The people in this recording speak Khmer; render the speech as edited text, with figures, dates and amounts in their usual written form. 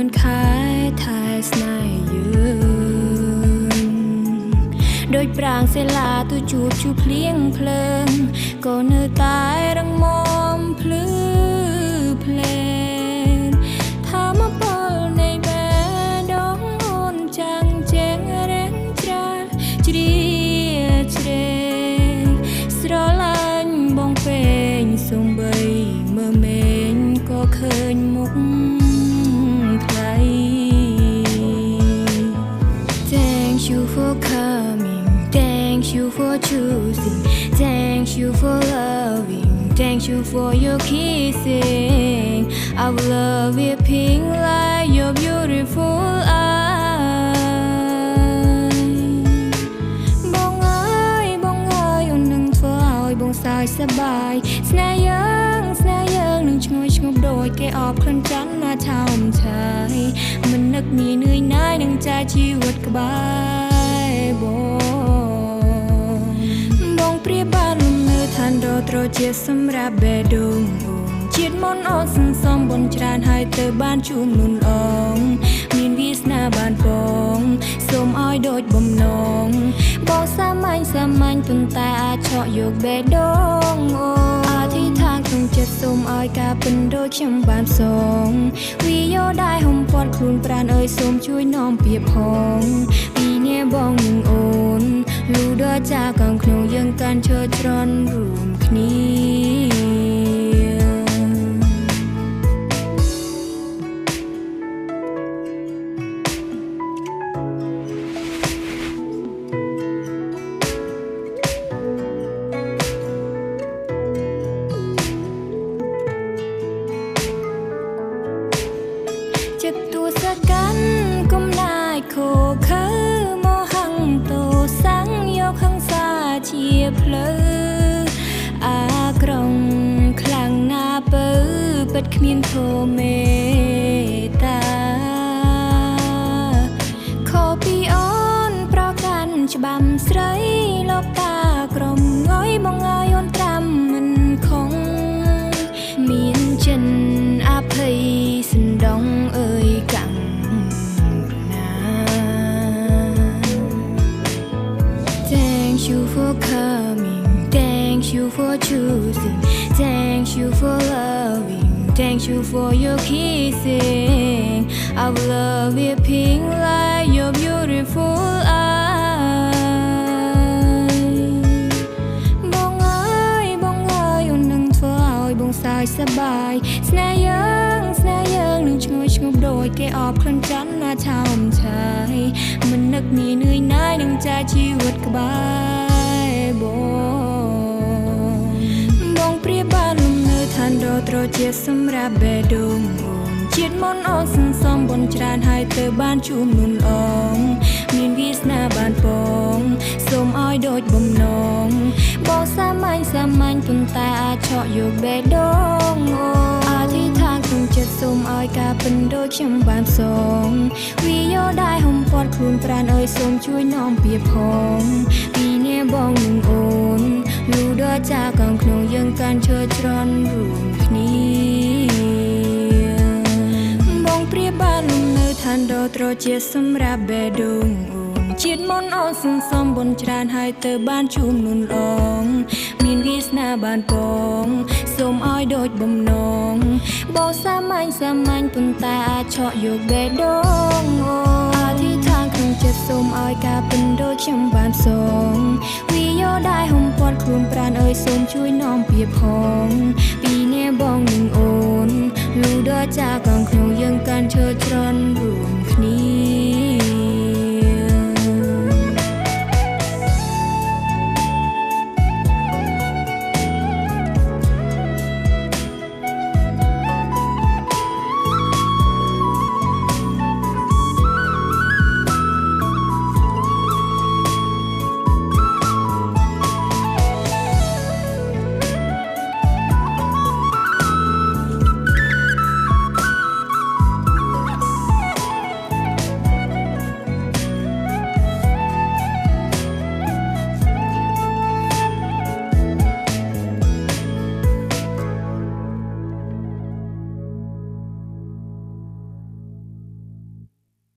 នខែថែស្នេហ៍យើងដូចប្រាងសេឡាទូជួបភ្លៀងភ្លើងក៏នៅតែរងមមភ្លឺភ្លែនថាមកពលនៃបេះដូងអូនចាំងជែងរែងច្រាលជ្រាជ្រែងស្រឡាញ់បងពេញសំបីមើលមេឃក៏ឃើញមុខថ្លៃ Thank you for coming Thank you for choosing Thank you for loving Thank you for your kissing Our love is pink like your beautiful eyes បងអើយអូននឹងធ្វើឲ្យបងសើចសប្បាយស្នេហ៍យើងនឹងឈ្ងុយឈ្ងប់ដូចគេអបក្លិនច័ន្ទណាថោមឆាយមិននឹកមាននឿយណាយនឹងចាយជីវិតក្បែរបងព្រាបបានលំនៅឋានរត្រជាសម្រាប់បេះដូងអូនជាតិមុនអូនសន្សំបុណ្យច្រើនហើយទៅបានជួបនួនអងមានវាសនាបានបងសូមឲ្យដូចបំណងបងសាមញ្ញប៉ុន្តែអាចឆក់យកបេះដូងអូអធិដ្ឋានក្នុងចិត្តសូមឲ្យការពិនដូចខ្ញុំបានផ្សងវាយោដែរហុំព័ទ្ធខ្លួនប្រាណអើយសូមជួយនាំពាក្យផងពីនេះបងនឹងអូនលូដល់ចាកងក្នុងយើងកាន់ឈើច្រន់រួមគ្នាចិត្តទួសកាន់គុំណាយខូខើមកហងតោសាំងយកហង្សាជាផ្លូវអាក្រុងខ្លាំងណាពើពិតគ្មានធម៌មេតា ខោពីអូនប្រកាន់ច្បាំស្រីលោកតាក្រុមងយបងអើយអូនត្រាំមិនខំមានចិនអភ័យសណ្ដងអើយកាំងណា Thank you for coming Thank you for choosing Thank you for loving Thank you for your kissing Our love is pink like your beautiful eyes បងអើយអូននឹងធ្វើឲ្យបងសើចសប្បាយស្នេហ៍យើងនឹងឈ្ងុយឈ្ងប់ដូចគេអបក្លិនច័ន្ទណាថោមឆាយមិននឹកមាននឿយណាយនឹងចាយជីវិតក្បែរបងព្រាបបានលំនៅឋានរត្រជាសម្រាប់បេះដូងអូនជាតិមុនអូនសន្សំបុណ្យច្រើនហើយទៅបានជួបនួនអងមានវាសនាបានបងសូមឲ្យដូចបំណងបងសាមញ្ញប៉ុន្តែអាចឆក់យកបេះដូងអូអធិដ្ឋានក្នុងចិត្តសូមឲ្យការពិនដូចខ្ញុំបានផ្សងវាយោដែរហុំព័ទ្ធខ្លួនប្រាណអើយសូមជួយនាំពាក្យផងពីនេះបងនឹងអូនលូដល់ចាកងក្នុងយើងកាន់ឈើច្រន់រួមគ្នាបងព្រាបបានលំនៅឋានរត្រជាសម្រាប់បេះដូងអូនជាតិមុនអូនសន្សំបុណ្យច្រើនហើយទៅបានជួបនួនអងមានវាសនាបានបងសូមឲ្យដូចបំណងបងសាមញ្ញប៉ុន្តែអាចឆក់យកបេះដូងអូអធិដ្ឋានក្នុងចិត្តសូមឲ្យការពិនដូចខ្ញុំបានផ្សងវាយោដែរហុំព័ទ្ធខ្លួនប្រាណអើយសូមជួយនាំពាក្យផង